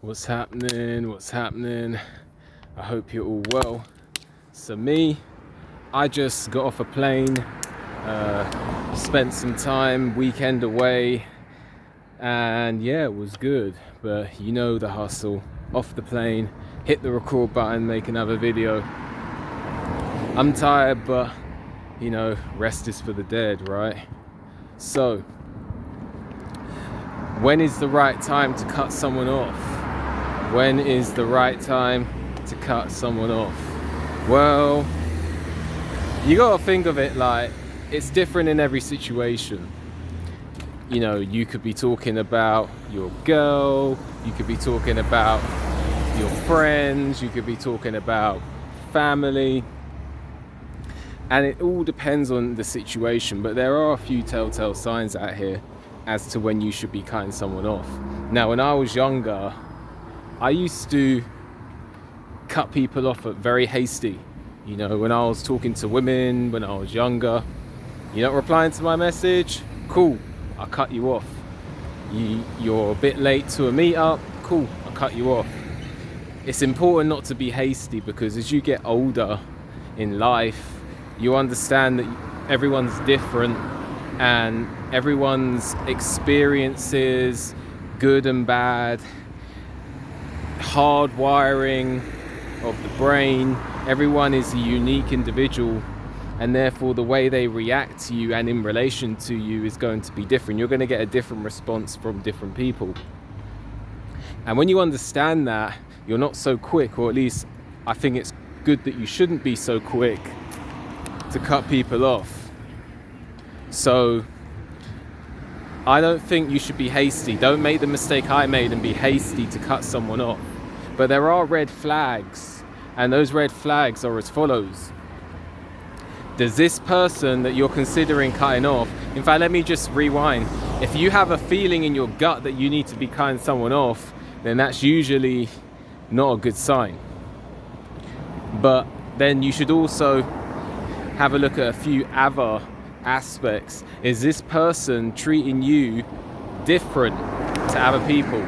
What's happening? What's happening? I hope you're all well. So I just got off a plane, spent some time, weekend away, and yeah, it was good. But you know the hustle. Off the plane, hit the record button, make another video. I'm tired, but you know, rest is for the dead, right? So, when is the right time to cut someone off? When is the right time to cut someone off? Well, you gotta think of it like it's different in every situation. You know, you could be talking about your girl, you could be talking about your friends, you could be talking about family, and it all depends on the situation. But there are a few telltale signs out here as to when you should be cutting someone off. Now, when I was younger, I used to cut people off at very hasty. You know, when I was talking to women, when I was younger, you're not replying to my message? Cool, I'll cut you off. You're a bit late to a meetup? Cool, I'll cut you off. It's important not to be hasty, because as you get older in life, you understand that everyone's different and everyone's experiences, good and bad, hardwiring of the brain, everyone is a unique individual, and therefore the way they react to you and in relation to you is going to be different. You're going to get a different response from different people. And when you understand that, you're not so quick, or at least I think it's good that you shouldn't be so quick to cut people off. So I don't think you should be hasty. Don't make the mistake I made and be hasty to cut someone off. But there are red flags, and those red flags are as follows. Does this person that you're considering cutting off, in fact, let me just rewind. If you have a feeling in your gut that you need to be cutting someone off, then that's usually not a good sign. But then you should also have a look at a few other aspects. Is this person treating you different to other people?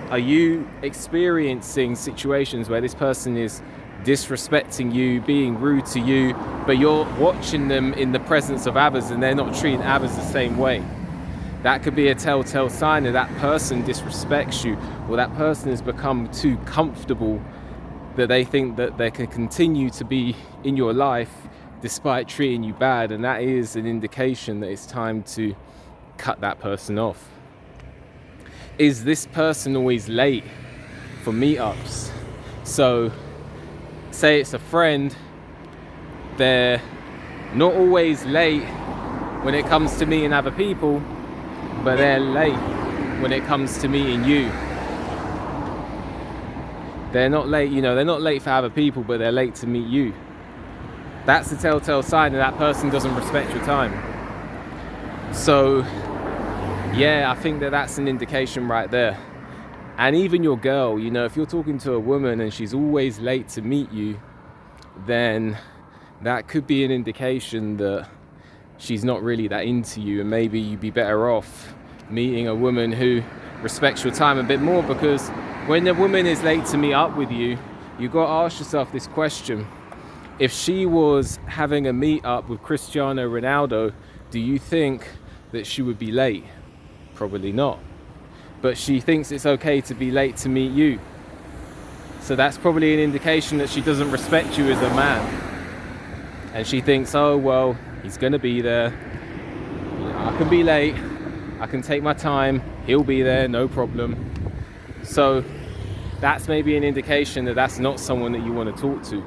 Are you experiencing situations where this person is disrespecting you, being rude to you, but you're watching them in the presence of others and they're not treating others the same way? That could be a telltale sign that that person disrespects you, or that person has become too comfortable that they think that they can continue to be in your life despite treating you bad, and that is an indication that it's time to cut that person off. Is this person always late for meetups? So, say it's a friend, they're not always late when it comes to meeting other people, but they're late when it comes to meeting you. They're not late, you know, they're not late for other people, but they're late to meet you. That's a telltale sign that that person doesn't respect your time. So, yeah, I think that that's an indication right there. And even your girl, you know, if you're talking to a woman and she's always late to meet you, then that could be an indication that she's not really that into you, and maybe you'd be better off meeting a woman who respects your time a bit more. Because when a woman is late to meet up with you, you've got to ask yourself this question. If she was having a meet up with Cristiano Ronaldo, do you think that she would be late? Probably not. But she thinks it's okay to be late to meet you. So that's probably an indication that she doesn't respect you as a man. And she thinks, oh, well, he's going to be there. I can be late. I can take my time. He'll be there, no problem. So that's maybe an indication that that's not someone that you want to talk to.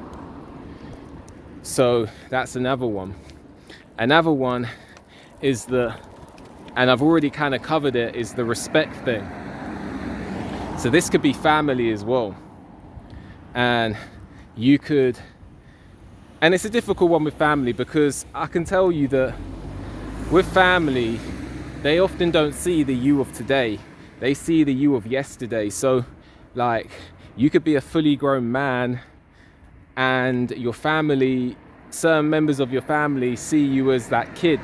So that's another one. Another one is and I've already kind of covered it, is the respect thing. So this could be family as well. And it's a difficult one with family, because I can tell you that with family, they often don't see the you of today. They see the you of yesterday. So like, you could be a fully grown man and your family, certain members of your family see you as that kid.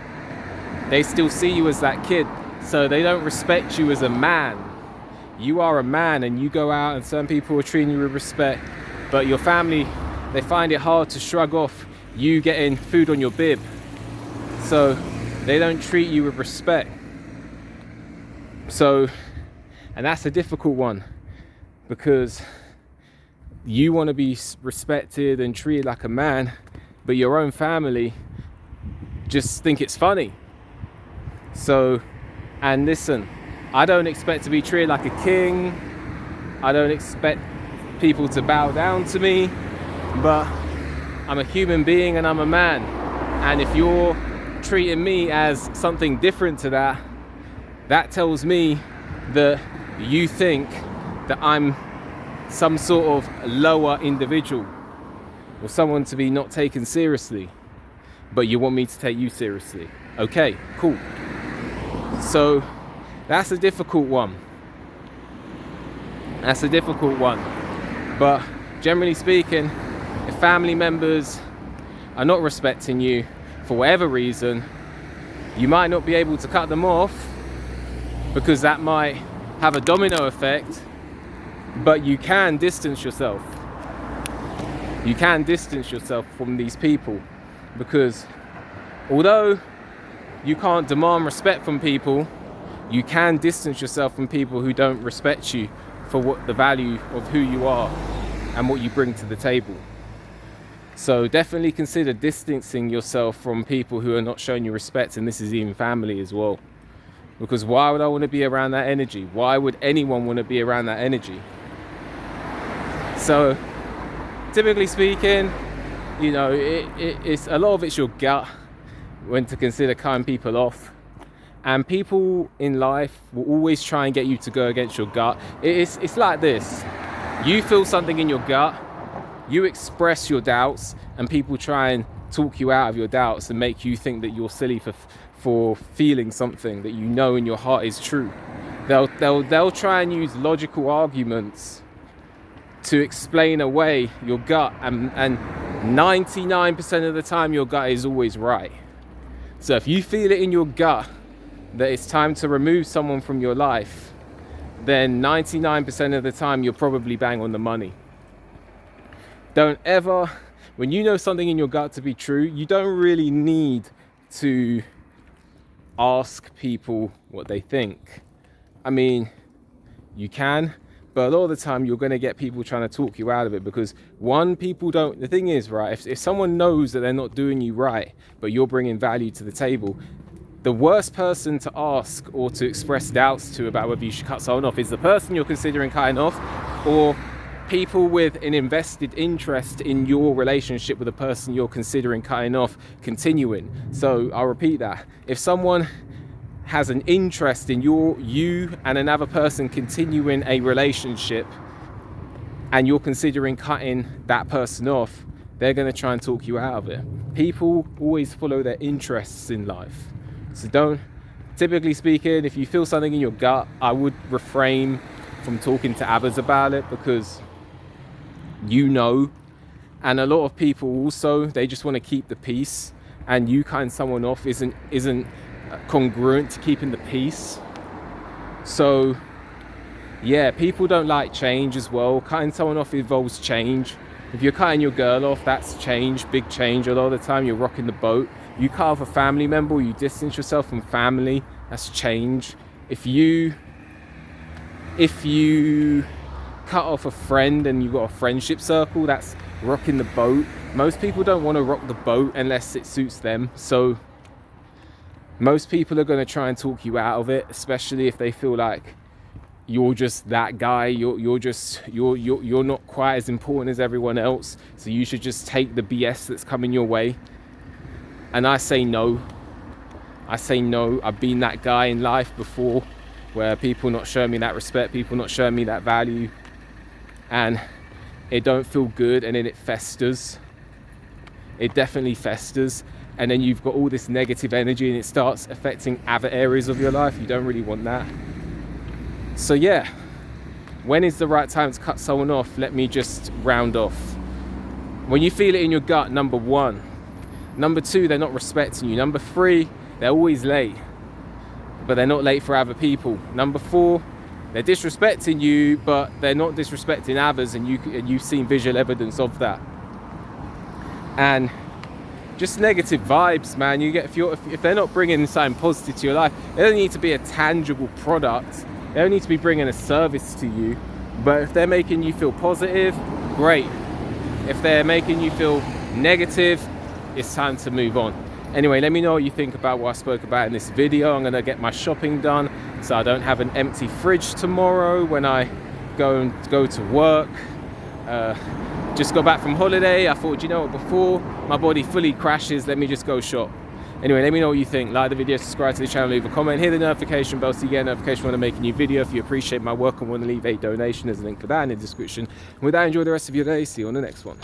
They still see you as that kid. So they don't respect you as a man. you are a man and you go out and certain people are treating you with respect, but your family, they find it hard to shrug off you getting food on your bib. So they don't treat you with respect. So, and that's a difficult one, because you want to be respected and treated like a man, but your own family just think it's funny. So, and listen, I don't expect to be treated like a king. I don't expect people to bow down to me, but I'm a human being and I'm a man. And if you're treating me as something different to that, that tells me that you think that I'm some sort of lower individual or someone to be not taken seriously, but you want me to take you seriously. Okay, cool. So that's a difficult one. That's a difficult one. But generally speaking, if family members are not respecting you for whatever reason, you might not be able to cut them off, because that might have a domino effect, but you can distance yourself. You can distance yourself from these people, because although you can't demand respect from people, you can distance yourself from people who don't respect you for what the value of who you are and what you bring to the table. So definitely consider distancing yourself from people who are not showing you respect, and this is even family as well. Because why would I want to be around that energy? Why would anyone want to be around that energy? So typically speaking, you know, it's a lot of it's your gut when to consider cutting people off. And people in life will always try and get you to go against your gut. It's like this. You feel something in your gut, you express your doubts, and people try and talk you out of your doubts and make you think that you're silly for feeling something that you know in your heart is true. They'll try and use logical arguments to explain away your gut, and 99% of the time your gut is always right. So if you feel it in your gut that it's time to remove someone from your life, then 99% of the time you're probably bang on the money. Don't ever, when you know something in your gut to be true, you don't really need to ask people what they think. I mean, you can, but a lot of the time you're going to get people trying to talk you out of it, because one, people don't, the thing is, right, if someone knows that they're not doing you right, but you're bringing value to the table, the worst person to ask or to express doubts to about whether you should cut someone off is the person you're considering cutting off, or people with an invested interest in your relationship with the person you're considering cutting off continuing. So I'll repeat that. If someone has an interest in you and another person continuing a relationship, and you're considering cutting that person off, they're going to try and talk you out of it. People always follow their interests in life. So don't, typically speaking, if you feel something in your gut, I would refrain from talking to others about it, because you know, and a lot of people also, they just want to keep the peace, and you cutting someone off isn't congruent to keeping the peace. So yeah, people don't like change as well. Cutting someone off involves change. If you're cutting your girl off, that's change, big change. A lot of the time you're rocking the boat. You cut off a family member, you distance yourself from family, that's change. If you cut off a friend and you've got a friendship circle, that's rocking the boat. Most people don't want to rock the boat unless it suits them. So most people are going to try and talk you out of it, especially if they feel like you're just that guy, you're not quite as important as everyone else, so you should just take the BS that's coming your way. And I say no. I've been that guy in life before, where people not showing me that respect, people not showing me that value, and it don't feel good, and then it festers. It definitely festers, and then you've got all this negative energy and it starts affecting other areas of your life. You don't really want that. So yeah, when is the right time to cut someone off? Let me just round off. When you feel it in your gut, number one. Number two, they're not respecting you. Number three, they're always late, but they're not late for other people. Number four, They're disrespecting you, but they're not disrespecting others, and you've seen visual evidence of that. And just negative vibes, man. You get if they're not bringing something positive to your life, they don't need to be a tangible product. They don't need to be bringing a service to you. But if they're making you feel positive, great. If they're making you feel negative, it's time to move on. Anyway, let me know what you think about what I spoke about in this video. I'm gonna get my shopping done so I don't have an empty fridge tomorrow when I go to work. Just got back from holiday. I thought, you know what, before my body fully crashes, let me just go shop. Anyway, let me know what you think. Like the video, subscribe to the channel, leave a comment, hit the notification bell so you get a notification when I make a new video. If you appreciate my work and want to leave a donation, there's a link for that in the description. And with that, enjoy the rest of your day. See you on the next one.